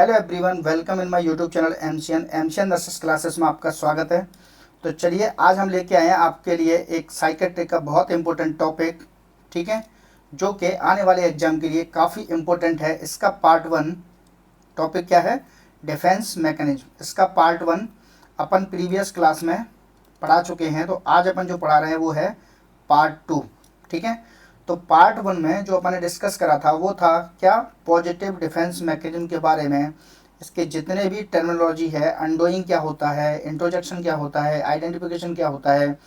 Hello everyone, welcome in my YouTube channel MCN nurses classes में आपका स्वागत है। तो चलिए आज हम लेके आए हैं आपके लिए एक साइकेट्री का बहुत इंपॉर्टेंट टॉपिक, ठीक है, जो कि आने वाले एग्जाम के लिए काफ़ी इंपॉर्टेंट है। इसका पार्ट वन टॉपिक क्या है? Defence mechanism. इसका पार्ट वन अपन प्रीवियस क्लास में पढ़ा चुके हैं, तो आज अपन जो पढ़ा रहे हैं वो है पार्ट टू, ठीक है। तो पार्ट वन में जो अपन ने डिस्कस करा था वो था क्या? पॉजिटिव डिफेंस मैकेनिज्म के बारे में। इसके जितने भी टर्मिनोलॉजी है, अनडोइंग क्या होता है, इंट्रोजेक्शन क्या होता है, आइडेंटिफिकेशन क्या होता है,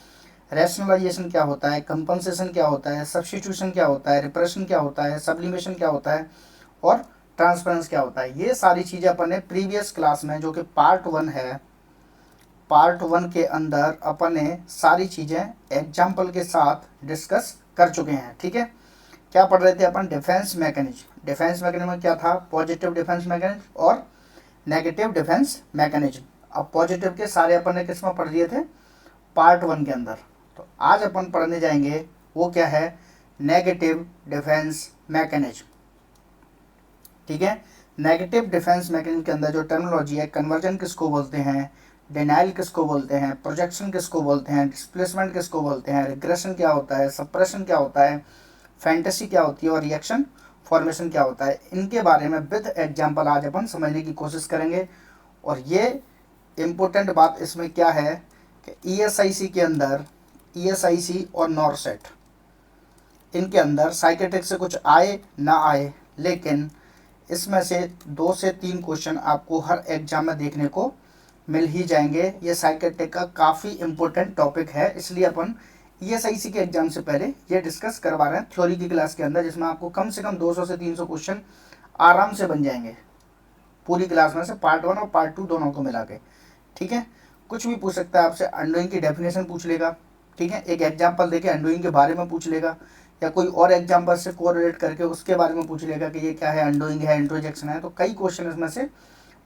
रैशनलाइजेशन क्या होता है, कंपनसेशन क्या होता है, सब्स्टिट्यूशन क्या होता है, रिप्रेशन क्या होता है, सब्लिमेशन क्या होता है और ट्रांसपेरेंस क्या होता है, ये सारी चीज़ें अपन ने प्रीवियस क्लास में, जो कि पार्ट वन है, पार्ट वन के अंदर अपन ने सारी चीज़ें एग्जाम्पल के साथ डिस्कस कर चुके हैं, ठीक है। क्या पढ़ रहे थे अपन? Defence mechanism. डिफेंस मैकेनिज्म में क्या था? पॉजिटिव डिफेंस मैकेनिज्म और नेगेटिव डिफेंस मैकेनिज्म। अब पॉजिटिव के सारे अपन ने किस में पढ़ लिए थे? पार्ट वन के अंदर। तो आज अपन पढ़ने जाएंगे वो क्या है? नेगेटिव डिफेंस मैकेनिज्म, ठीक है। नेगेटिव डिफेंस मैकेनिज्म के अंदर जो टर्मिनोलॉजी है, कन्वर्जन किसको बोलते हैं, डिनाइल किसको बोलते हैं, प्रोजेक्शन किसको बोलते हैं, डिस्प्लेसमेंट किसको बोलते हैं, रिग्रेशन क्या होता है, सप्रेशन क्या होता है, फैंटेसी क्या होती है और रिएक्शन फॉर्मेशन क्या होता है, इनके बारे में विद एग्जाम्पल आज अपन समझने की कोशिश करेंगे। और ये इम्पोर्टेंट बात इसमें क्या है कि ईएसआईसी के अंदर, ईएसआईसी और नॉरसेट, इनके अंदर साइकेट्रिक से कुछ आए ना आए, लेकिन इसमें से 2 से 3 क्वेश्चन आपको हर एग्जाम में देखने को मिल ही जाएंगे। ये साइकेट्रिक का काफ़ी इंपॉर्टेंट टॉपिक है, इसलिए अपन ईएसआईसी के एग्जाम से पहले ये डिस्कस करवा रहे हैं थ्योरी की क्लास के अंदर, जिसमें आपको कम से कम 200 से 300 क्वेश्चन आराम से बन जाएंगे पूरी क्लास में से, पार्ट वन और पार्ट टू दोनों को मिला के, ठीक है। कुछ भी पूछ सकता है आपसे, अनडूइंग की डेफिनेशन पूछ लेगा, ठीक है, एक एग्जाम्पल देके अनडूइंग के बारे में पूछ लेगा, या कोई और एग्जाम्पल से कोरिलेट करके उसके बारे में पूछ लेगा कि ये क्या है, अनडूइंग है, इंट्रोजेक्शन है। तो कई क्वेश्चन इसमें से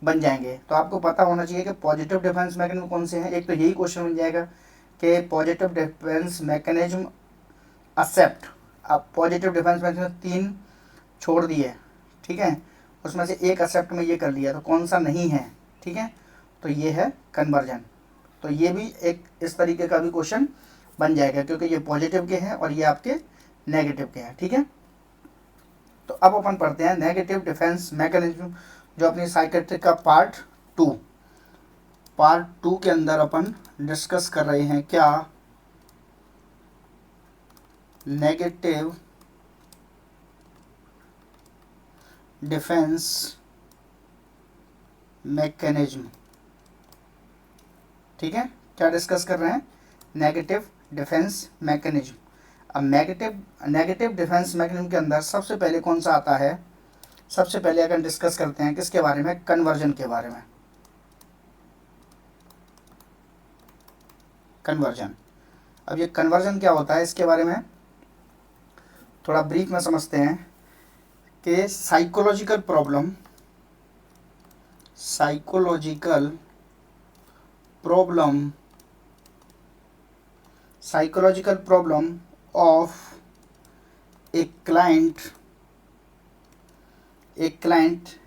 बन जाएंगे। तो आपको पता होना चाहिए कि पॉजिटिव डिफेंस मैकेनिज्म कौन से हैं। एक तो यही क्वेश्चन बन जाएगा कि पॉजिटिव डिफेंस मैकेनिज्म एक्सेप्ट। अब पॉजिटिव डिफेंस मैकेनिज्म 3 छोड़ दिए, ठीक है, उसमें से एक एक्सेप्ट में ये कर लिया, तो कौन सा नहीं है, ठीक है, तो ये है कन्वर्जन। तो ये भी एक इस तरीके का भी क्वेश्चन बन जाएगा, क्योंकि ये पॉजिटिव के हैं और ये आपके नेगेटिव के हैं, ठीक है। तो अब अपन पढ़ते हैं नेगेटिव डिफेंस मैकेनिज्म, जो अपनी साइकेट्रिक का पार्ट टू के अंदर अपन डिस्कस कर रहे हैं। क्या? नेगेटिव डिफेंस मैकेनिज्म, ठीक है। क्या डिस्कस कर रहे हैं? Negative defence mechanism. अब नेगेटिव डिफेंस मैकेनिज्म के अंदर सबसे पहले कौन सा आता है? सबसे पहले अगर डिस्कस करते हैं किसके बारे में? कन्वर्जन के बारे में। कन्वर्जन। अब ये कन्वर्जन क्या होता है, इसके बारे में थोड़ा ब्रीफ में समझते हैं कि psychological problem of a client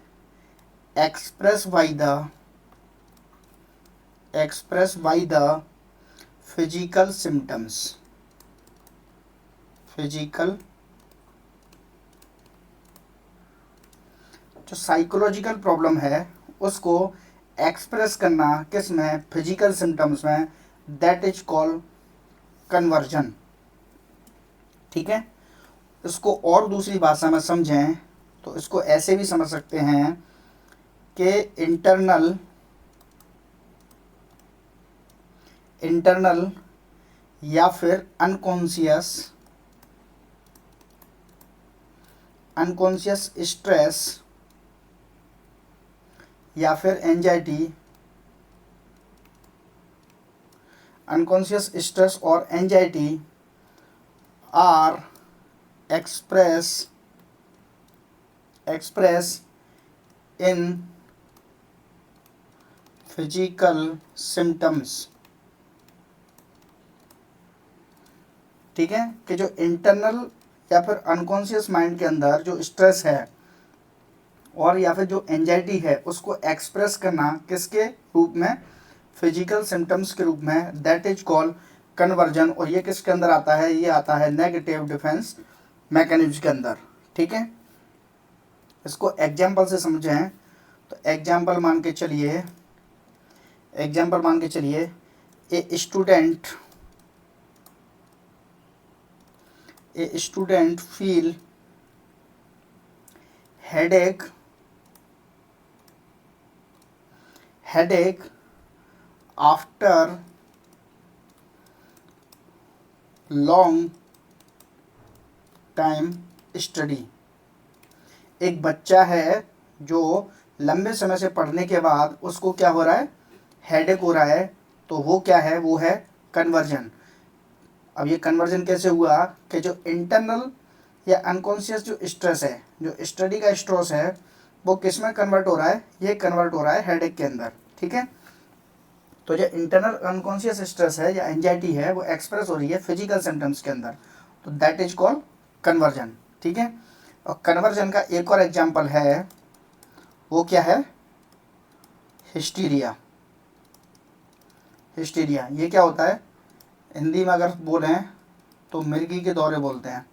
expressed by the physical symptoms, जो साइकोलॉजिकल प्रॉब्लम है उसको एक्सप्रेस करना किस में? फिजिकल सिम्टम्स में। दैट इज कॉल्ड कन्वर्जन, ठीक है। इसको और दूसरी भाषा में समझें तो इसको ऐसे भी समझ सकते हैं कि इंटरनल या फिर अनकॉन्शियस स्ट्रेस या फिर एंजाइटी, अनकॉन्शियस स्ट्रेस और anxiety are express in physical symptoms, ठीक है, कि जो इंटरनल या फिर अनकॉन्शियस माइंड के अंदर जो स्ट्रेस है और या फिर जो एंजाइटी है उसको एक्सप्रेस करना किसके रूप में, फिजिकल सिम्टम्स के रूप में, दैट इज कॉल्ड कन्वर्जन। और ये किसके अंदर आता है, ये आता है नेगेटिव डिफेंस मैकेनिज्म के अंदर। ठीक है, इसको एग्जाम्पल से समझें तो एग्जाम्पल मान के चलिए, a student feel headache after long time study. एक बच्चा है जो लंबे समय से पढ़ने के बाद उसको क्या हो रहा है, हेडेक हो रहा है, तो वो क्या है, वो है कन्वर्जन। अब ये कन्वर्जन कैसे हुआ कि जो इंटरनल या अनकॉन्शियस जो स्ट्रेस है, जो स्टडी का स्ट्रेस है, वो किस में कन्वर्ट हो रहा है, ये कन्वर्ट हो रहा है हेडेक के अंदर। ठीक है, तो जो इंटरनल अनकॉन्शियस स्ट्रेस है या एंजाइटी है वो एक्सप्रेस हो रही है फिजिकल सिम्टम्स के अंदर, तो दैट इज कॉल्ड कन्वर्जन। ठीक है, और कन्वर्जन का एक और एग्जांपल है, वो क्या है, हिस्टीरिया। ये क्या होता है, हिंदी में अगर बोलें तो मिर्गी के दौरे बोलते हैं।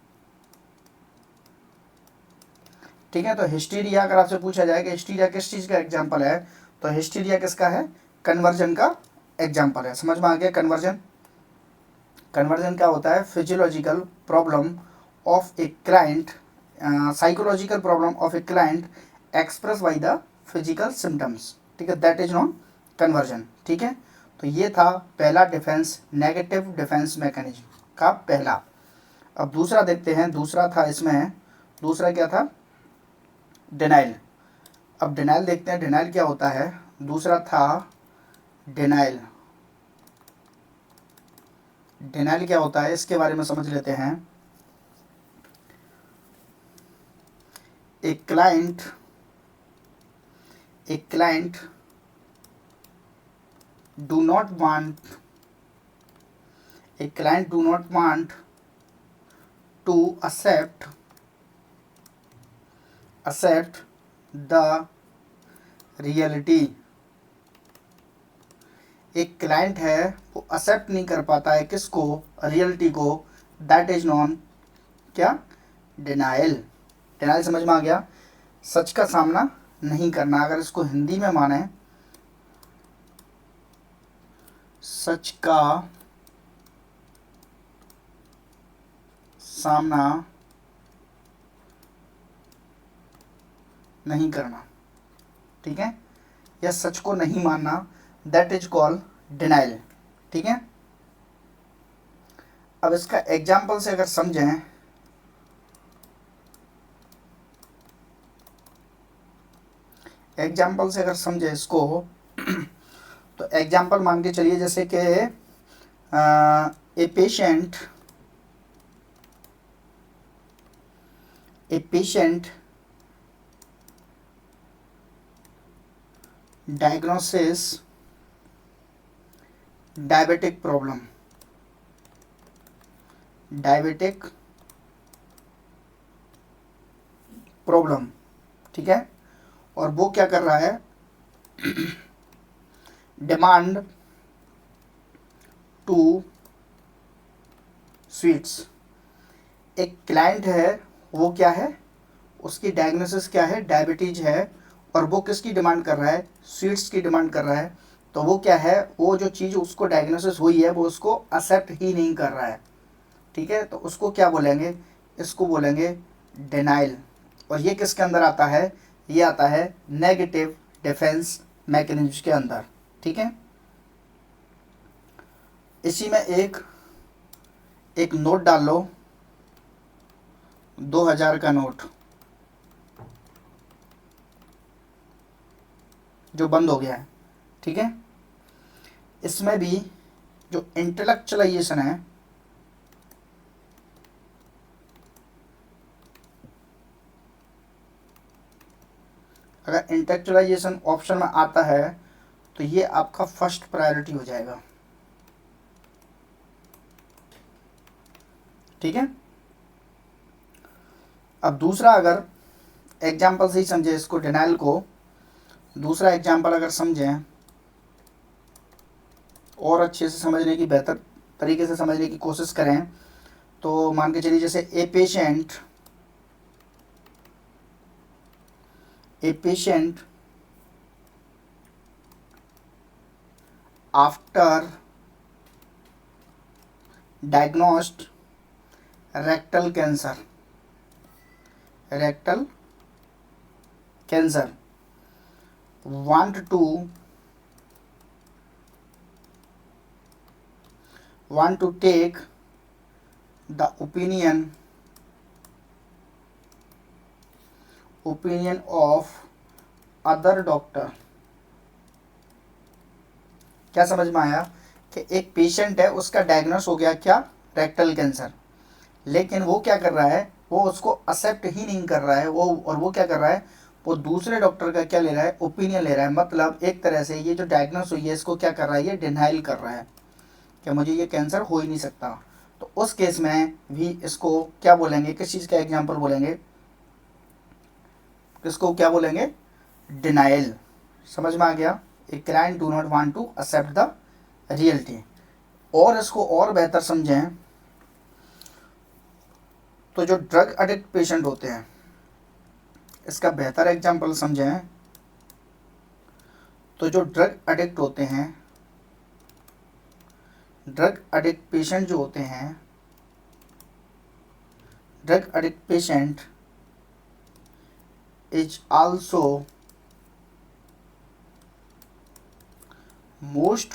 ठीक है, तो हिस्टीरिया अगर आपसे पूछा जाए कि हिस्टीरिया किस चीज़ का एग्जांपल है, तो हिस्टीरिया किसका है, कन्वर्जन का एग्जांपल है। समझ में आ गया कन्वर्जन। कन्वर्जन क्या होता है, physiological problem of a client, psychological problem of a client express by the physical symptoms. ठीक है, दैट इज नॉन कन्वर्जन। ठीक है, तो ये था पहला डिफेंस, नेगेटिव डिफेंस मैकेनिज्म का पहला। अब दूसरा देखते हैं, दूसरा था इसमें, दूसरा क्या था, डिनाइल। अब डिनाइल देखते हैं, डिनाइल क्या होता है। दूसरा था डिनाइल। डिनाइल क्या होता है इसके बारे में समझ लेते हैं। A client do not want to accept the reality। एक क्लाइंट है वो एक्सेप्ट नहीं कर पाता है किसको, रियलिटी को, दैट इज नॉन क्या, डिनाइल। डिनाइल समझ में आ गया, सच का सामना नहीं करना। अगर इसको हिंदी में माने, सच का सामना नहीं करना। ठीक है, या सच को नहीं मानना, दैट इज कॉल्ड डिनाइल। ठीक है, अब इसका एग्जाम्पल से अगर समझें, इसको तो एग्जाम्पल मान के चलिए, जैसे कि a patient diagnosis diabetic problem. ठीक है, और वो क्या कर रहा है, डिमांड टू स्वीट्स। एक क्लाइंट है, वो क्या है, उसकी डायग्नोसिस क्या है, डायबिटीज है, और वो किसकी डिमांड कर रहा है, स्वीट्स की डिमांड कर रहा है। तो वो क्या है, वो जो चीज़ उसको डायग्नोसिस हुई है वो उसको एक्सेप्ट ही नहीं कर रहा है। ठीक है, तो उसको क्या बोलेंगे, इसको बोलेंगे डिनाइल। और ये किसके अंदर आता है, ये आता है नेगेटिव डिफेंस मैकेनिज्म के अंदर। ठीक है, इसी में एक नोट डाल लो, 2000 का नोट जो बंद हो गया है। ठीक है, इसमें भी जो इंटेलेक्चुअलाइजेशन है, अगर इंटेलेक्चुअलाइजेशन ऑप्शन में आता है तो ये आपका फर्स्ट प्रायोरिटी हो जाएगा। ठीक है, अब दूसरा अगर एग्जाम्पल से ही समझे इसको, डिनाइल को। दूसरा एग्जाम्पल अगर समझें और अच्छे से समझने की, बेहतर तरीके से समझने की कोशिश करें, तो मान के चलिए जैसे a patient after diagnosed rectal cancer want to take the opinion of other doctor। क्या समझ में आया कि एक पेशेंट है, उसका डायग्नोस हो गया क्या, रेक्टल कैंसर, लेकिन वो क्या कर रहा है, वो उसको एक्सेप्ट ही नहीं कर रहा है, वो क्या कर रहा है, वो दूसरे डॉक्टर का क्या ले रहा है, ओपिनियन ले रहा है। मतलब एक तरह से ये जो डायग्नोस हुई है इसको क्या कर रहा है, ये डिनाइल कर रहा है कि मुझे ये कैंसर हो ही नहीं सकता। तो उस केस में भी इसको क्या बोलेंगे, किस चीज़ का एग्जाम्पल बोलेंगे, किसको क्या बोलेंगे, डिनाइल। समझ में आ गया। A client do not want to accept the reality. और इसको और बेहतर समझें तो जो ड्रग एडिक्ट पेशेंट होते हैं, इसका बेहतर एग्जाम्पल समझें तो जो ड्रग एडिक्ट होते हैं, ड्रग एडिक्ट पेशेंट जो होते हैं, drug addict patient is also most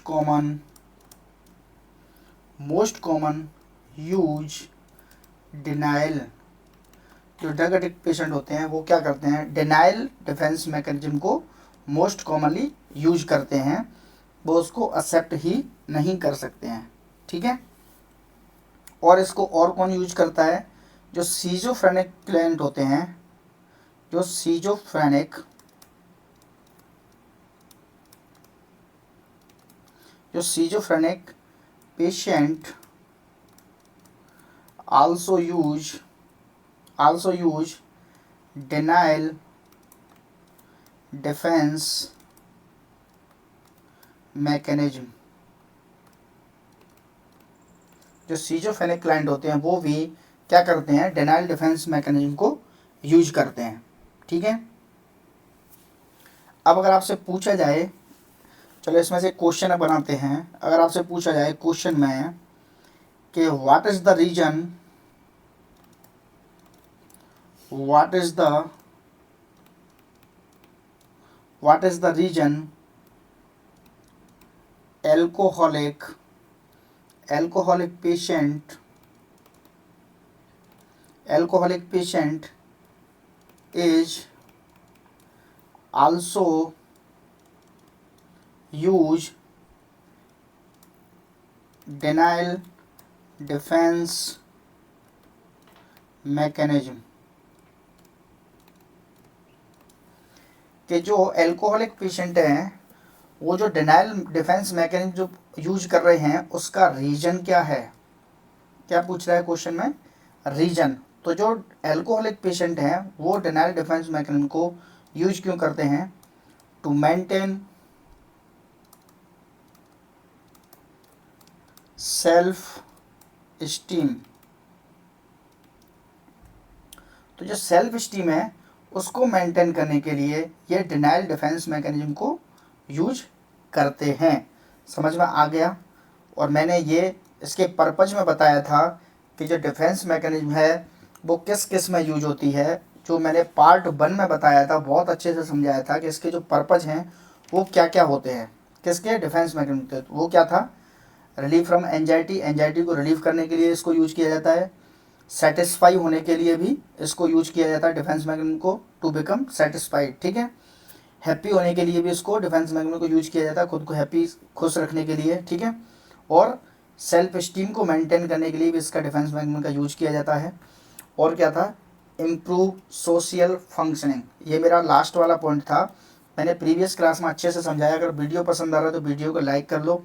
common use denial. जो ड्रग एडिक्ट पेशेंट होते हैं वो क्या करते हैं, डिनाइल डिफेंस मैकेनिज्म को मोस्ट कॉमनली यूज करते हैं, वो उसको एक्सेप्ट ही नहीं कर सकते हैं। ठीक है। और इसको और कौन यूज करता है, जो सीजोफ्रेनिक क्लाइंट होते हैं, जो schizophrenic patient also use denial defense mechanism। जो सीजोफ्रेनिक क्लाइंट होते हैं वो भी क्या करते हैं, डिनाइल डिफेंस मैकेनिज्म को यूज करते हैं। ठीक है। अब अगर आपसे पूछा जाए, चलो इसमें से क्वेश्चन बनाते हैं, अगर आपसे पूछा जाए क्वेश्चन में कि what is the reason, alcoholic patient is also use denial defense mechanism। कि जो एल्कोहलिक पेशेंट हैं वो जो डिनाइल डिफेंस मैकेनिज्म जो यूज कर रहे हैं उसका रीजन क्या है। क्या पूछ रहा है क्वेश्चन में, रीजन। तो जो एल्कोहलिक पेशेंट हैं वो डिनाइल डिफेंस मैकेनिज्म को यूज क्यों करते हैं, टू मेंटेन सेल्फ स्टीम। तो जो सेल्फ स्टीम है उसको मेंटेन करने के लिए ये डिनाइल डिफेंस मैकेनिज्म को यूज करते हैं। समझ में आ गया। और मैंने ये इसके पर्पज में बताया था कि जो डिफेंस मैकेनिज्म है वो किस किस में यूज होती है। जो मैंने पार्ट 1 में बताया था, बहुत अच्छे से समझाया था कि इसके जो पर्पज हैं वो क्या क्या होते हैं, किसके, डिफेंस मैकेनिज्म के। वो क्या था, रिलीफ फ्रॉम एंजाइटी, एंजाइटी को रिलीव करने के लिए इसको यूज किया जाता है। सेटिस्फाई होने के लिए भी इसको यूज किया जाता है डिफेंस मैकेनिज्म को, टू बिकम सेटिस्फाइड। ठीक है। हैप्पी होने के लिए भी इसको डिफेंस मैकेनिज्म को यूज किया जाता है, खुद को हैप्पी, खुश रखने के लिए। ठीक है। और सेल्फ स्टीम को मेंटेन करने के लिए भी इसका डिफेंस मैकेनिज्म का यूज किया जाता है। और क्या था, इम्प्रूव सोशल फंक्शनिंग। ये मेरा लास्ट वाला पॉइंट था, मैंने प्रीवियस क्लास में अच्छे से समझाया। अगर वीडियो पसंद आ रहा है तो वीडियो को लाइक कर लो,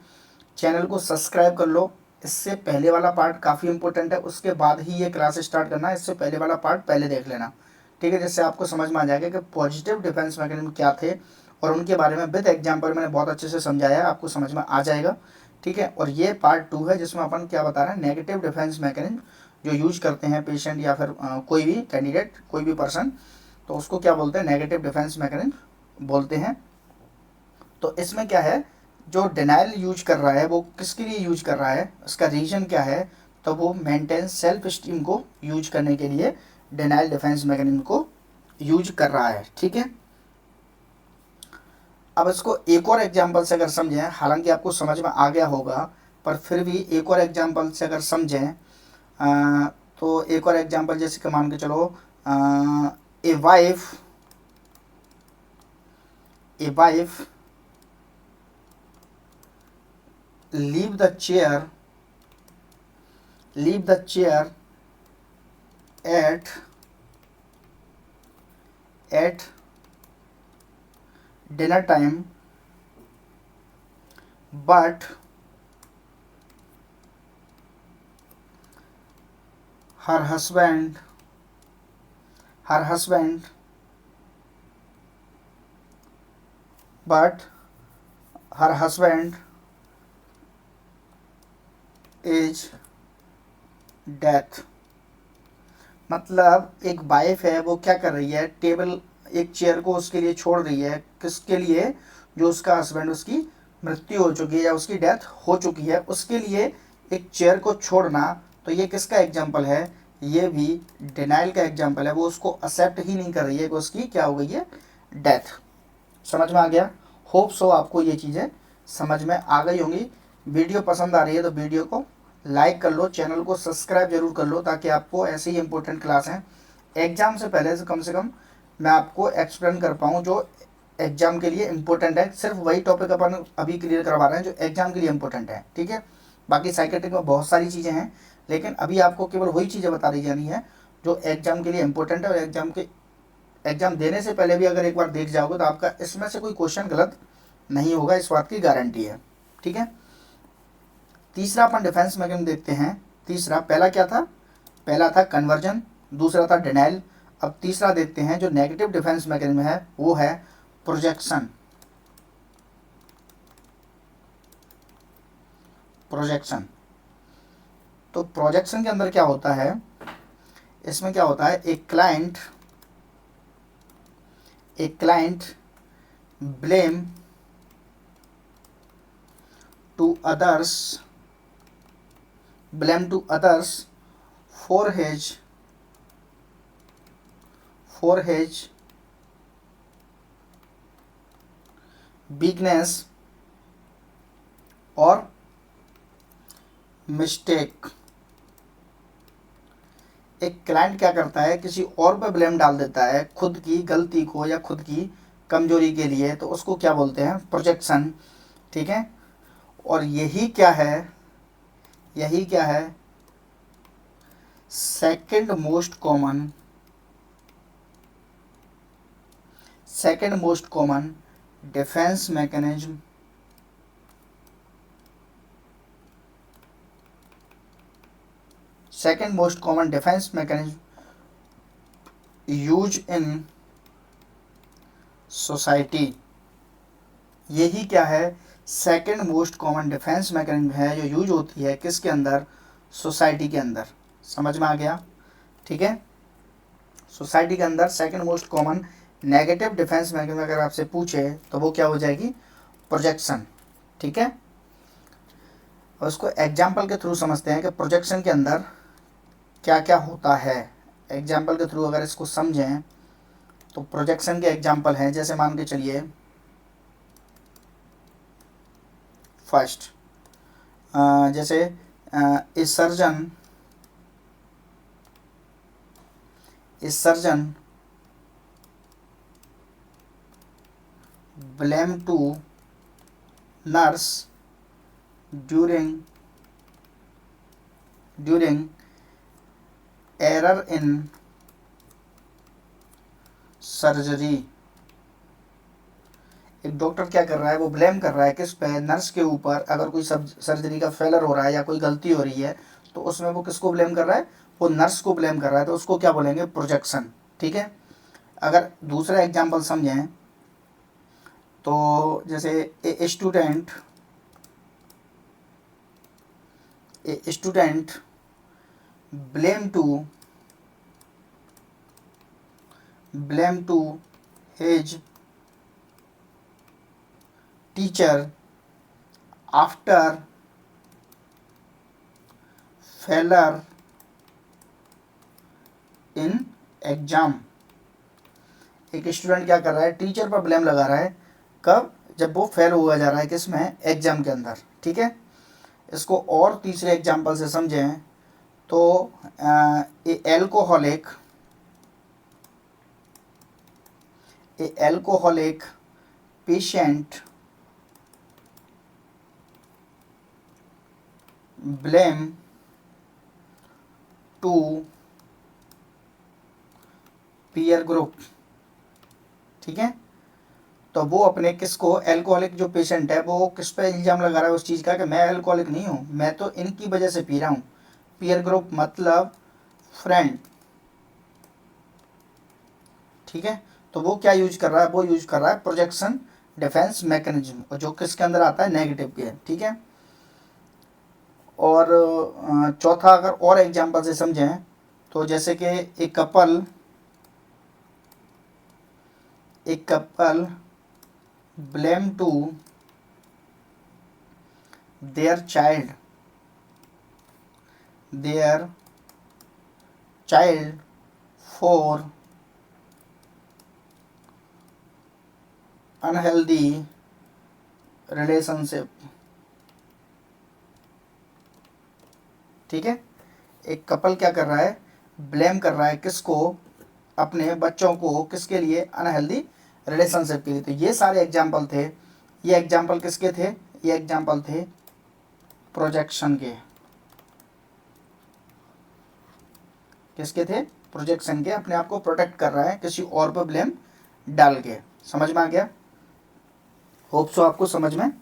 चैनल को सब्सक्राइब कर लो। इससे पहले वाला पार्ट काफ़ी इंपॉर्टेंट है, उसके बाद ही ये क्लास स्टार्ट करना है, इससे पहले वाला पार्ट पहले देख लेना। ठीक है, जिससे आपको समझ में आ जाएगा कि पॉजिटिव डिफेंस मैकेनिज्म क्या थे और उनके बारे में विद एग्जाम्पल मैंने बहुत अच्छे से समझाया है, आपको समझ में आ जाएगा। ठीक है, और ये पार्ट 2 है जिसमें अपन क्या बता रहे हैं, नेगेटिव डिफेंस मैकेनिज्म जो यूज करते हैं पेशेंट या फिर कोई भी कैंडिडेट, कोई भी पर्सन, तो उसको क्या बोलते हैं, नेगेटिव डिफेंस मैकेनिज्म बोलते हैं। तो इसमें क्या है, जो डिनाइल यूज कर रहा है वो किसके लिए यूज कर रहा है, उसका रीजन क्या है, तो वो मेंटेन सेल्फ स्टीम को यूज करने के लिए डिनाइल डिफेंस मैकेनिज्म को यूज कर रहा है। ठीक है, अब इसको एक और एग्जांपल से अगर समझें, हालांकि आपको समझ में आ गया होगा, पर फिर भी एक और एग्जांपल से अगर समझें, तो एक और एग्जांपल जैसे कि मान के चलो, a wife leave the chair at dinner time, but her husband is death. मतलब एक वाइफ है, वो क्या कर रही है, टेबल, एक चेयर को उसके लिए छोड़ रही है, किसके लिए, जो उसका हस्बैंड, उसकी मृत्यु हो चुकी है या उसकी डेथ हो चुकी है, उसके लिए एक चेयर को छोड़ना, तो ये किसका एग्जाम्पल है, ये भी डिनाइल का एग्जाम्पल है। वो उसको एक्सेप्ट ही नहीं कर रही है कि उसकी क्या हो गई है, डेथ। समझ में आ गया? होप सो आपको ये चीज़ें समझ में आ गई होंगी। वीडियो पसंद आ रही है तो वीडियो को लाइक कर लो, चैनल को सब्सक्राइब जरूर कर लो, ताकि आपको ऐसी ही इंपॉर्टेंट क्लास हैं एग्जाम से पहले से कम मैं आपको एक्सप्लेन कर पाऊँ जो एग्जाम के लिए इम्पोर्टेंट है। सिर्फ वही टॉपिक अपन अभी क्लियर करवा रहे हैं जो एग्जाम के लिए इम्पोर्टेंट है। ठीक है, बाकी साइकेट्रिक में बहुत सारी चीज़ें हैं, लेकिन अभी आपको केवल वही चीज़ें बता दी जानी है जो एग्जाम के लिए इम्पोर्टेंट है। और एग्जाम देने से पहले भी अगर एक बार देख जाओगे तो आपका इसमें से कोई क्वेश्चन गलत नहीं होगा, इस बात की गारंटी है। ठीक है, तीसरा अपन डिफेंस मैकेनिज्म देखते हैं। तीसरा, पहला क्या था, पहला था कन्वर्जन, दूसरा था डिनाइल। अब तीसरा देखते हैं जो नेगेटिव डिफेंस मैकेनिज्म है, वो है प्रोजेक्शन। तो प्रोजेक्शन के अंदर क्या होता है, इसमें क्या होता है, एक client blame to others for his weakness और मिस्टेक। एक क्लाइंट क्या करता है, किसी और पे ब्लेम डाल देता है खुद की गलती को या खुद की कमजोरी के लिए, तो उसको क्या बोलते हैं, प्रोजेक्शन। ठीक है, और यही क्या है, second most common defence mechanism use in society. यही क्या है, second most common defence mechanism है जो यूज होती है किसके अंदर, सोसाइटी के अंदर। समझ में आ गया? ठीक है, सोसाइटी के अंदर second most common negative defence mechanism अगर आपसे पूछे तो वो क्या हो जाएगी, प्रोजेक्शन। ठीक है, और उसको एग्जाम्पल के थ्रू समझते हैं कि प्रोजेक्शन के अंदर क्या क्या होता है। एग्जाम्पल के थ्रू अगर इसको समझें तो प्रोजेक्शन के एग्जाम्पल हैं, जैसे मान के चलिए, फर्स्ट जैसे a surgeon blame to nurse during error in surgery. एक डॉक्टर क्या कर रहा है, वो ब्लेम कर रहा है किस पे, नर्स के ऊपर। अगर कोई सर्जरी का फेलर हो रहा है या कोई गलती हो रही है तो उसमें वो किसको ब्लेम कर रहा है, वो नर्स को ब्लेम कर रहा है, तो उसको क्या बोलेंगे, प्रोजेक्शन। ठीक है, अगर दूसरा एग्जाम्पल समझें तो जैसे a student blame to his teacher after failure in exam. एक स्टूडेंट क्या कर रहा है, टीचर पर ब्लेम लगा रहा है, कब, जब वो फेल हुआ जा रहा है किसमें, एग्जाम के अंदर। ठीक है, इसको और तीसरे एग्जाम्पल से समझें तो alcoholic patient blame to peer group. ठीक है, तो वो अपने किसको, एल्कोहलिक जो पेशेंट है वो किस पे इल्ज़ाम लगा रहा है उस चीज़ का कि मैं एल्कोहलिक नहीं हूँ, मैं तो इनकी वजह से पी रहा हूँ। पीयर ग्रुप मतलब फ्रेंड। ठीक है, तो वो क्या यूज कर रहा है, वो यूज कर रहा है प्रोजेक्शन डिफेंस मैकेनिज्म, और जो किसके अंदर आता है, नेगेटिव के। ठीक है, और चौथा अगर और एग्जांपल से समझें तो जैसे कि एक couple blame to their child for unhealthy relationship. ठीक है, एक कपल क्या कर रहा है, ब्लेम कर रहा है किसको, अपने बच्चों को, किसके लिए, अनहेल्दी रिलेशनशिप के लिए। तो ये सारे एग्जाम्पल थे, ये एग्जाम्पल किसके थे, ये एग्जाम्पल थे प्रोजेक्शन के। किसके थे, प्रोजेक्शन के। अपने आप को प्रोटेक्ट कर रहा है किसी और पर ब्लेम डाल के। समझ में आ गया, होप सो आपको समझ में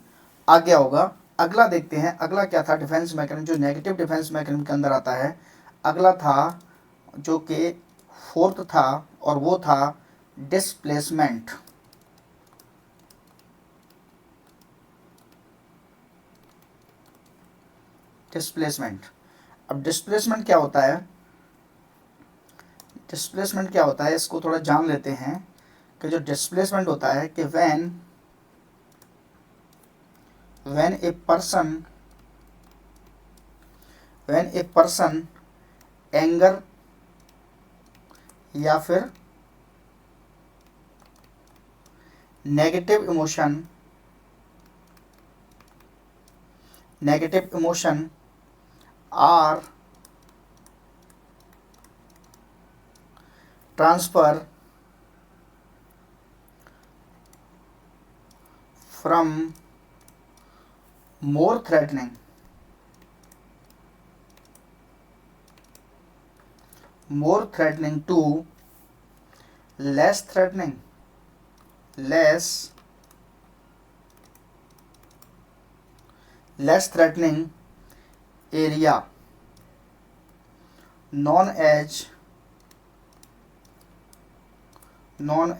आ गया होगा। अगला देखते हैं, अगला क्या था डिफेंस मैकेनिज्म, जो नेगेटिव डिफेंस मैकेनिज्म के अंदर आता है। अगला था जो कि फोर्थ था, और वो था डिस्प्लेसमेंट। अब डिस्प्लेसमेंट क्या होता है, डिस्प्लेसमेंट क्या होता है इसको थोड़ा जान लेते हैं कि जो डिस्प्लेसमेंट होता है कि व्हेन ए पर्सन एंगर या फिर negative emotion are transfer from more threatening to less threatening area known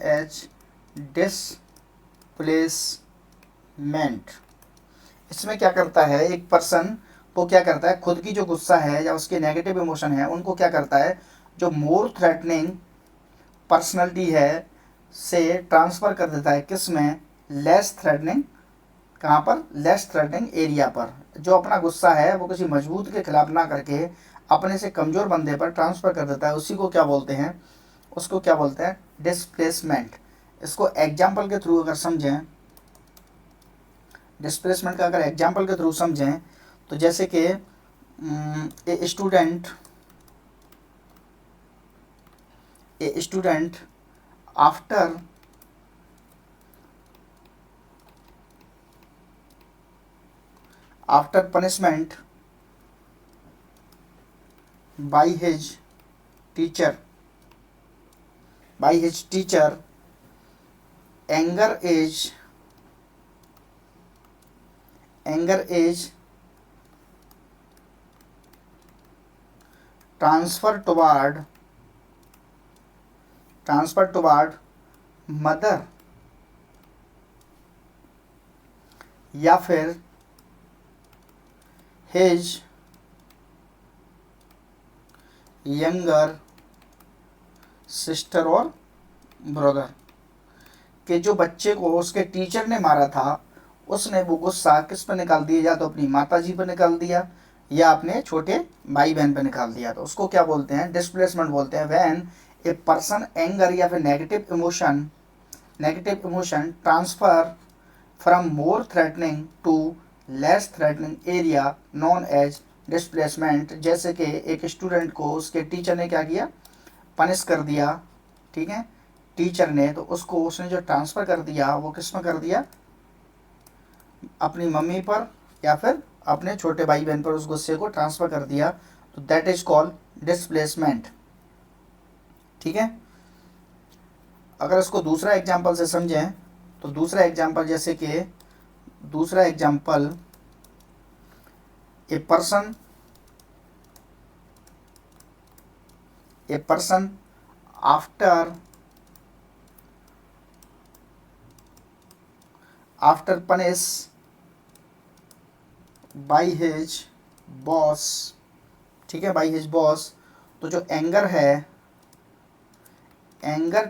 as displacement। इसमें क्या करता है, एक पर्सन वो क्या करता है, खुद की जो गुस्सा है या उसके नेगेटिव इमोशन है उनको क्या करता है, जो मोर थ्रेटनिंग पर्सनैलिटी है से ट्रांसफ़र कर देता है किस में, लेस थ्रेटनिंग, कहाँ पर, लेस थ्रेटनिंग एरिया पर। जो अपना गुस्सा है वो किसी मजबूत के खिलाफ ना करके अपने से कमज़ोर बंदे पर ट्रांसफ़र कर देता है, उसी को क्या बोलते हैं, उसको क्या बोलते हैं, डिस्प्लेसमेंट। इसको एग्जाम्पल के थ्रू अगर समझें, डिस्प्लेसमेंट का अगर एग्जाम्पल के थ्रू समझें तो जैसे कि a student after punishment by his teacher anger is transfer transfer toward mother, या फिर हिज यंगर सिस्टर और ब्रदर, कि जो बच्चे को उसके टीचर ने मारा था उसने वो गुस्सा किस पर निकाल दिया, या तो अपनी माता जी पर निकाल दिया या अपने छोटे भाई बहन पर निकाल दिया, तो उसको क्या बोलते हैं, डिस्प्लेसमेंट बोलते हैं। व्हेन ए पर्सन एंगर या फिर negative emotion transfer from more threatening to less threatening area known as displacement. जैसे कि एक स्टूडेंट को उसके टीचर ने क्या किया, पनिश कर दिया, ठीक है, टीचर ने, तो उसको उसने जो ट्रांसफ़र कर दिया वो किस में कर दिया, अपनी मम्मी पर या फिर अपने छोटे भाई बहन पर उस गुस्से को ट्रांसफ़र कर दिया, तो दैट इज कॉल्ड डिस्प्लेसमेंट। ठीक है, अगर इसको दूसरा एग्जाम्पल से समझें तो दूसरा एग्जाम्पल, जैसे कि दूसरा example, a person after punish by his boss, ठीक है, बाई हिज बॉस, तो जो एंगर है, anger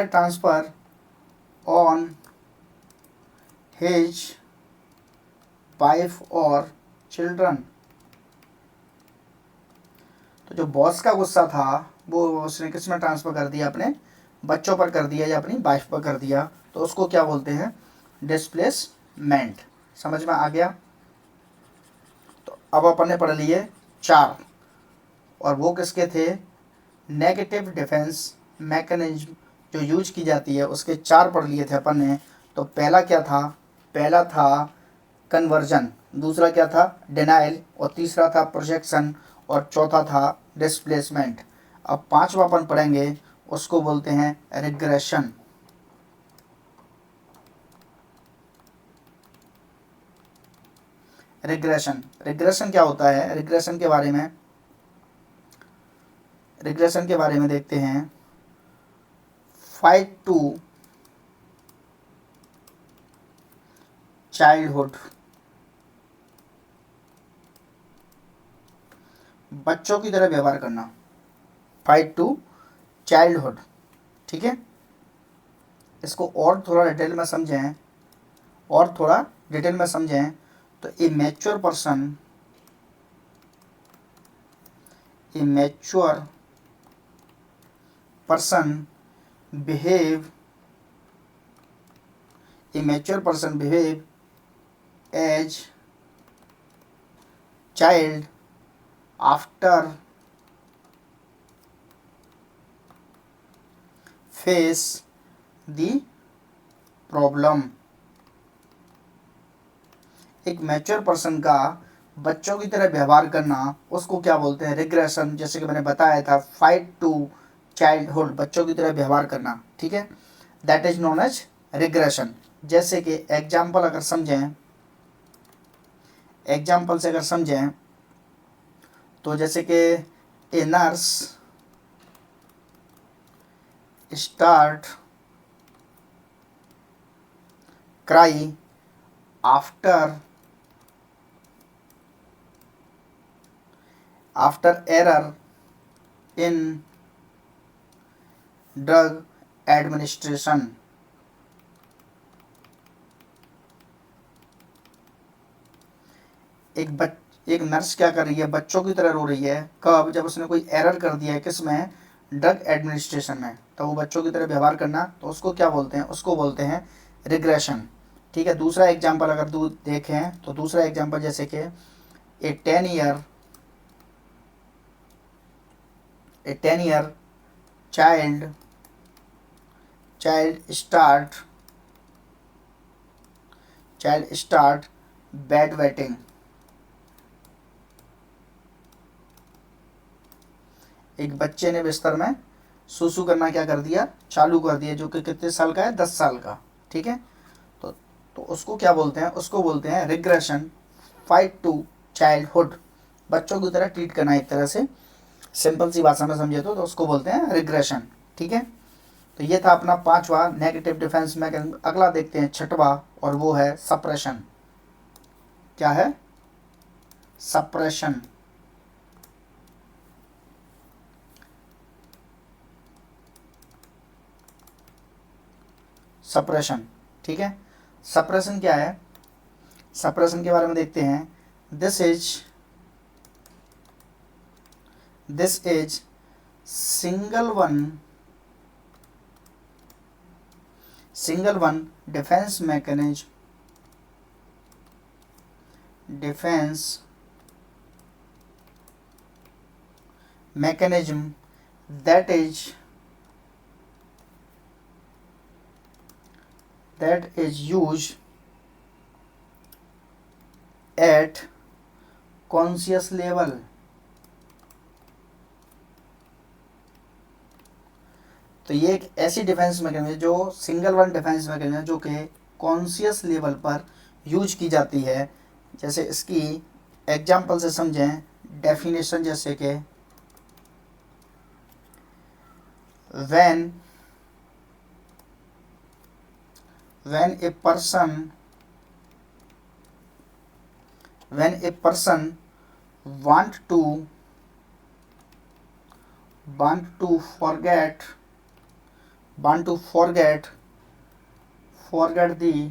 transfer on his wife और चिल्ड्रन। तो जो बॉस का गुस्सा था वो उसने किस में ट्रांसफ़र कर दिया, अपने बच्चों पर कर दिया या अपनी वाइफ पर कर दिया, तो उसको क्या बोलते हैं, डिस्प्लेसमेंट। समझ में आ गया। तो अब अपन ने पढ़ लिए 4, और वो किसके थे, नेगेटिव डिफेंस मैकेनिज्म जो यूज की जाती है उसके 4 पढ़ लिए थे अपन ने। तो पहला क्या था, पहला था कन्वर्जन, दूसरा क्या था, डिनाइल, और तीसरा था प्रोजेक्शन, और चौथा था डिस्प्लेसमेंट। अब 5वां अपन पढ़ेंगे, उसको बोलते हैं रिग्रेशन। रिग्रेशन क्या होता है, रिग्रेशन के बारे में देखते हैं। फाइट टू चाइल्डहुड, बच्चों की तरह व्यवहार करना, फाइट टू चाइल्डहुड। ठीक है, इसको और थोड़ा डिटेल में समझें, तो a mature person behave as child after face the problem. एक मैच्योर पर्सन का बच्चों की तरह व्यवहार करना, उसको क्या बोलते हैं, रिग्रेशन। जैसे कि मैंने बताया था, फाइट टू चाइल्डहुड, बच्चों की तरह व्यवहार करना, ठीक है, that is known as regression. जैसे कि एग्जाम्पल से अगर समझें तो जैसे कि a nurse start cry after error in drug administration. एक नर्स क्या कर रही है, बच्चों की तरह रो रही है, कब, जब उसने कोई एरर कर दिया है, किस में, ड्रग एडमिनिस्ट्रेशन में, तो वो बच्चों की तरह व्यवहार करना, तो उसको क्या बोलते हैं, उसको बोलते हैं रिग्रेशन। ठीक है, दूसरा एग्जाम्पल अगर देखें तो दूसरा एग्जाम्पल जैसे कि ए 10 year child start bed wetting. एक बच्चे ने बिस्तर में सूसू करना क्या कर दिया, चालू कर दिया, जो कि कितने साल का है, 10 साल का। ठीक है, तो उसको क्या बोलते हैं, उसको बोलते हैं रिग्रेशन। फाइट टू चाइल्डहुड, बच्चों की तरह ट्रीट करना एक तरह से। सिंपल सी भाषा में समझे तो उसको बोलते हैं रिग्रेशन। ठीक है, तो ये था अपना पांचवा नेगेटिव डिफेंस मैकेनिज्म। अगला देखते हैं छठवा, और वो है सप्रेशन। क्या है? सप्रेशन। सप्रेशन, ठीक है। सप्रेशन क्या है? सप्रेशन के बारे में देखते हैं। This is single one defence mechanism that is used at conscious level। तो ये एक ऐसी डिफेंस मैकेनिज्म है जो सिंगल वन डिफेंस मैकेनिज्म है जो कि कॉन्शियस लेवल पर यूज की जाती है। जैसे इसकी एग्जांपल से समझें, डेफिनेशन जैसे कि when a person want to forget the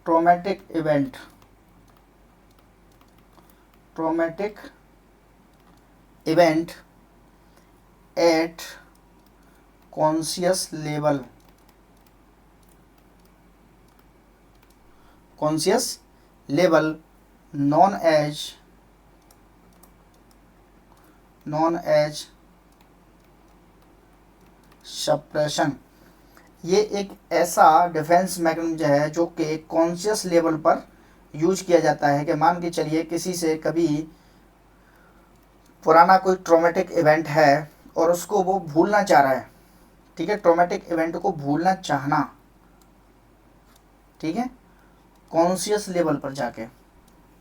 traumatic event at conscious level known as suppression. ये एक ऐसा डिफेंस मैकेनिज्म है जो कि कॉन्शियस लेवल पर यूज किया जाता है कि मान के चलिए किसी से कभी पुराना कोई ट्रॉमेटिक इवेंट है और उसको वो भूलना चाह रहा है। ठीक है, ट्रॉमेटिक इवेंट को भूलना चाहना, ठीक है, कॉन्शियस लेवल पर जाके,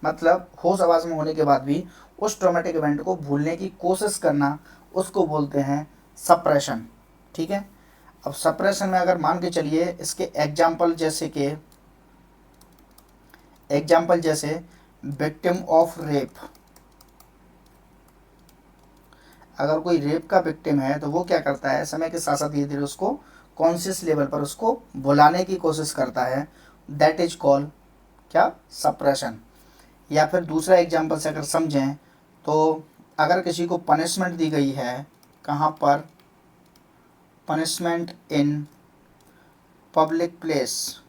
मतलब होश आवाज में होने के बाद भी उस ट्रॉमेटिक इवेंट को भूलने की कोशिश करना, उसको बोलते हैं सप्रेशन। ठीक है, अब सप्रेशन में अगर मान के चलिए इसके एग्जाम्पल जैसे विक्टिम ऑफ रेप। अगर कोई रेप का विक्टिम है तो वो क्या करता है, समय के साथ साथ धीरे धीरे उसको कॉन्शियस लेवल पर उसको भुलाने की कोशिश करता है। दैट इज कॉल्ड क्या? सप्रेशन। या फिर दूसरा एग्जाम्पल से अगर समझें तो अगर किसी को पनिशमेंट दी गई है, कहाँ पर? पनिशमेंट इन पब्लिक प्लेस,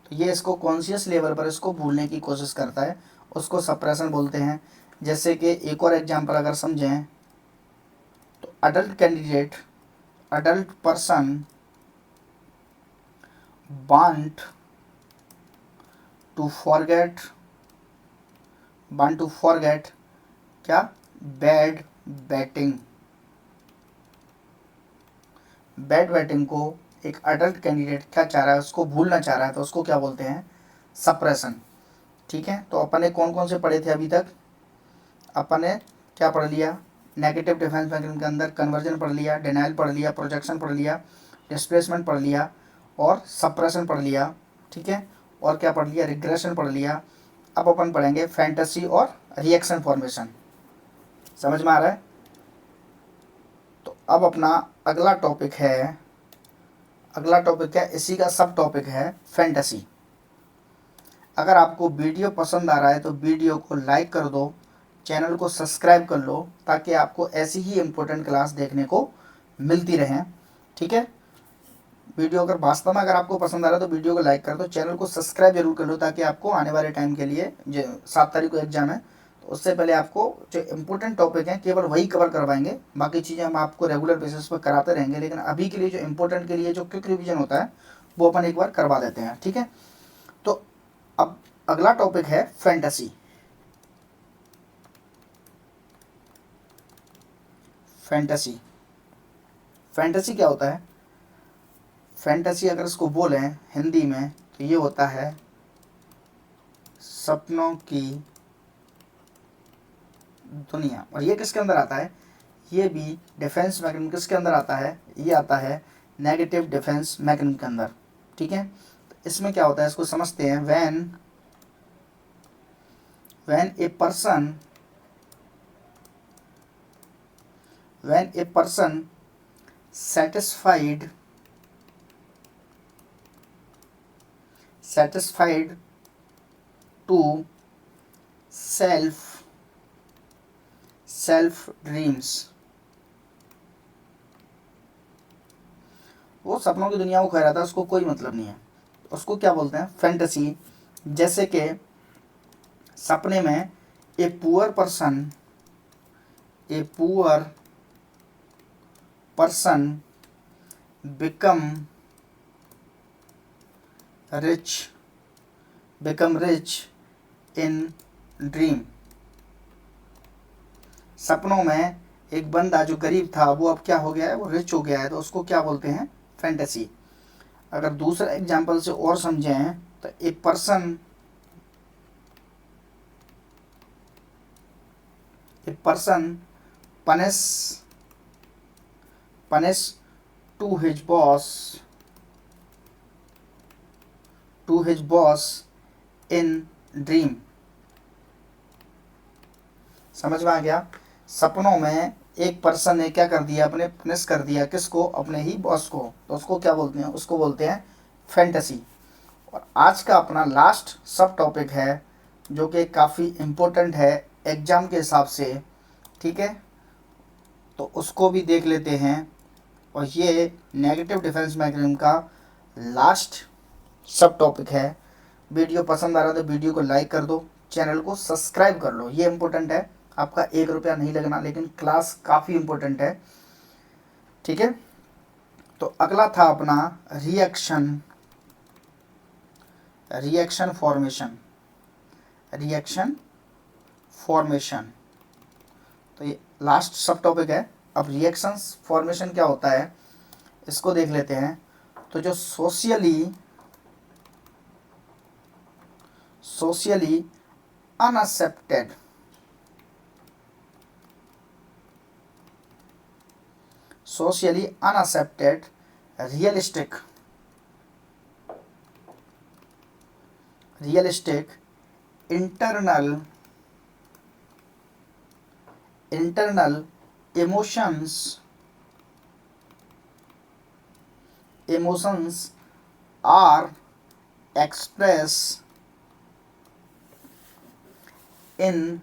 तो ये इसको कॉन्शियस लेवल पर इसको भूलने की कोशिश करता है, उसको सप्रेशन बोलते हैं। जैसे कि एक और एग्जांपल अगर समझें तो adult person want to forget क्या? बैड बैटिंग को एक अडल्ट कैंडिडेट क्या चाह रहा है, उसको भूलना चाह रहा है, तो उसको क्या बोलते हैं? सप्रेशन। ठीक है, तो अपन ने कौन कौन से पढ़े थे अभी तक? अपन ने क्या पढ़ लिया? नेगेटिव डिफेंस मैकेनिज्म के अंदर कन्वर्जन पढ़ लिया, डिनाइल पढ़ लिया, प्रोजेक्शन पढ़ लिया, डिस्प्लेसमेंट पढ़ लिया और सप्रेशन पढ़ लिया। ठीक है, और क्या पढ़ लिया? रिग्रेशन पढ़ लिया। अब अपन पढ़ेंगे फैंटेसी और रिएक्शन फॉर्मेशन। समझ में आ रहा है? तो अब अपना अगला टॉपिक है, इसी का सब टॉपिक है फैंटेसी। अगर आपको वीडियो पसंद आ रहा है तो वीडियो को लाइक कर दो, चैनल को सब्सक्राइब कर लो, ताकि आपको ऐसी ही इम्पोर्टेंट क्लास देखने को मिलती रहें। ठीक है, वीडियो अगर वास्तव में अगर आपको पसंद आ रहा है तो वीडियो को लाइक कर दो, चैनल को सब्सक्राइब जरूर कर लो, ताकि आपको आने वाले टाइम के लिए, जो 7 तारीख को एग्जाम है, तो उससे पहले आपको जो इम्पोर्टेंट टॉपिक हैं केवल वही कवर करवाएंगे। बाकी चीज़ें हम आपको रेगुलर बेसिस पर कराते रहेंगे, लेकिन अभी के लिए जो इम्पोर्टेंट के लिए जो क्विक रिविजन होता है वो अपन एक बार करवा देते हैं। ठीक है, तो अब अगला टॉपिक है फैंटेसी। फैंटेसी क्या होता है? फैंटेसी अगर इसको बोलें हिंदी में तो ये होता है सपनों की दुनिया। और ये किसके अंदर आता है, ये भी डिफेंस मैकेनिज्म किसके अंदर आता है, ये आता है नेगेटिव डिफेंस मैकेनिज्म के अंदर। ठीक है, तो इसमें क्या होता है इसको समझते हैं। When a person satisfied to self dreams, वो सपनों की दुनिया को खा रहा था, उसको कोई मतलब नहीं है, उसको क्या बोलते हैं, फैंटेसी। जैसे कि सपने में a poor person become rich in dream. सपनों में एक बंदा जो गरीब था वो अब क्या हो गया है, वो रिच हो गया है, तो उसको क्या बोलते हैं, फैंटेसी। अगर दूसरा एग्जांपल से और समझें तो a person punish to his boss in dream. समझ में आ गया। सपनों में एक पर्सन ने क्या कर दिया, अपने पनिश कर दिया किसको, अपने ही बॉस को, तो उसको क्या बोलते हैं, उसको बोलते हैं फैंटेसी। और आज का अपना लास्ट सब टॉपिक है जो कि काफ़ी इम्पोर्टेंट है एग्जाम के हिसाब से। ठीक है, तो उसको भी देख लेते हैं। और ये नेगेटिव डिफेंस मैकेनिज्म का लास्ट सब टॉपिक है। वीडियो पसंद आ रहा है तो वीडियो को लाइक कर दो, चैनल को सब्सक्राइब कर लो, ये इम्पोर्टेंट है। आपका 1 रुपया नहीं लगना, लेकिन क्लास काफ़ी इम्पोर्टेंट है। ठीक है, तो अगला था अपना रिएक्शन फॉर्मेशन। तो ये लास्ट सब टॉपिक है। अब रिएक्शंस फॉर्मेशन क्या होता है इसको देख लेते हैं। तो जो socially unaccepted realistic internal emotions are expressed in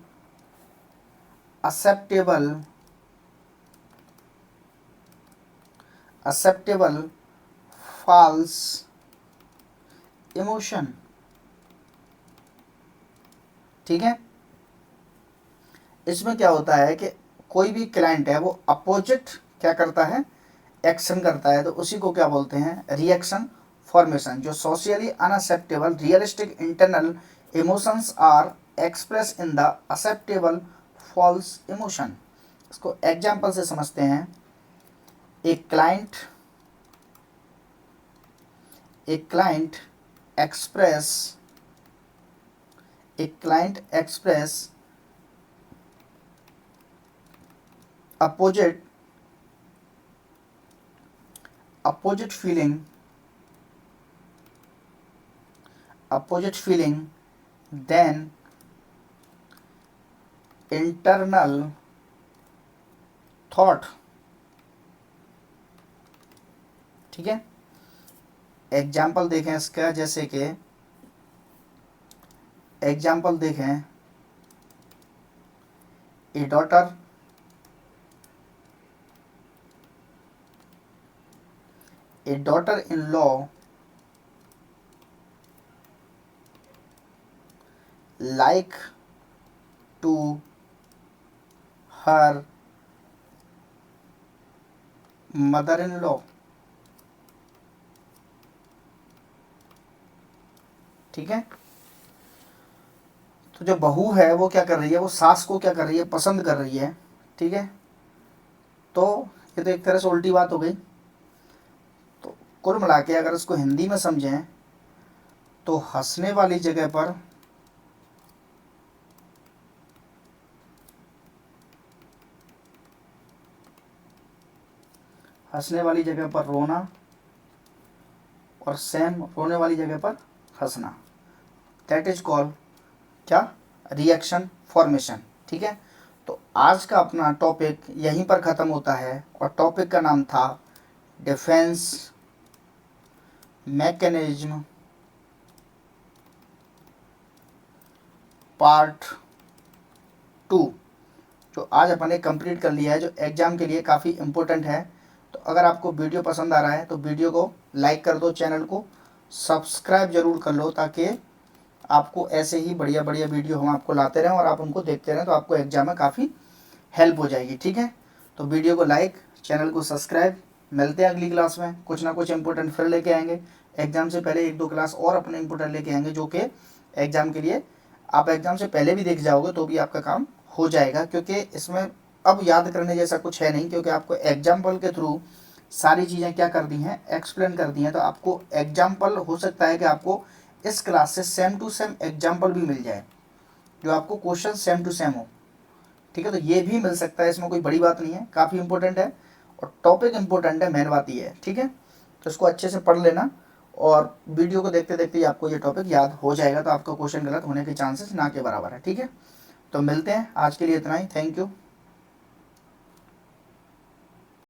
acceptable false emotion। ठीक है, इसमें क्या होता है कि कोई भी क्लाइंट है वो अपोजिट क्या करता है, एक्शन करता है, तो उसी को क्या बोलते हैं, रिएक्शन फॉर्मेशन। जो socially unacceptable realistic internal emotions are express in the acceptable false emotion. इसको एग्जाम्पल से समझते हैं। एक client express opposite feeling then internal thought। ठीक है, एग्जाम्पल देखें इसका। जैसे कि एग्जाम्पल देखें, ए daughter-in-law like to her mother-in-law। ठीक है, तो जो बहू है वो क्या कर रही है, वो सास को क्या कर रही है, पसंद कर रही है। ठीक है, तो ये तो एक तरह से उल्टी बात हो गई। तो कुल मिला के अगर इसको हिंदी में समझें तो हंसने वाली जगह पर हंसने वाली जगह पर रोना, और सेम रोने वाली जगह पर हंसना, दैट इज कॉल्ड क्या, रिएक्शन फॉर्मेशन। ठीक है, तो आज का अपना टॉपिक यहीं पर ख़त्म होता है, और टॉपिक का नाम था डिफेंस मैकेनिज्म पार्ट 2, जो आज अपन ने कंप्लीट कर लिया है, जो एग्ज़ाम के लिए काफ़ी इम्पोर्टेंट है। तो अगर आपको वीडियो पसंद आ रहा है तो वीडियो को लाइक कर दो, चैनल को सब्सक्राइब जरूर कर लो, ताकि आपको ऐसे ही बढ़िया बढ़िया वीडियो हम आपको लाते रहें और आप उनको देखते रहें, तो आपको एग्जाम में काफ़ी हेल्प हो जाएगी। ठीक है, तो वीडियो को लाइक, चैनल को सब्सक्राइब। मिलते हैं अगली क्लास में, कुछ ना कुछ इंपॉर्टेंट फिर लेके आएंगे। एग्जाम से पहले 1-2 क्लास और अपने इंपॉर्टेंट लेके आएंगे, जो कि एग्जाम के लिए आप एग्जाम से पहले भी देख जाओगे तो भी आपका काम हो जाएगा, क्योंकि इसमें अब याद करने जैसा कुछ है नहीं, क्योंकि आपको एग्जाम्पल के थ्रू सारी चीज़ें क्या कर दी हैं, एक्सप्लेन कर दी हैं। तो आपको एग्जाम्पल हो सकता है कि आपको इस क्लास से सेम टू सेम एग्जाम्पल भी मिल जाए, जो आपको क्वेश्चन सेम टू सेम हो। ठीक है, तो ये भी मिल सकता है, इसमें कोई बड़ी बात नहीं है, काफ़ी इंपॉर्टेंट है और टॉपिक इंपॉर्टेंट है, मेन बात ये है। ठीक है, तो इसको अच्छे से पढ़ लेना, और वीडियो को देखते देखते ही आपको ये टॉपिक याद हो जाएगा, तो आपका क्वेश्चन गलत होने के चांसेस ना के बराबर है। ठीक है, तो मिलते हैं, आज के लिए इतना ही, थैंक यू।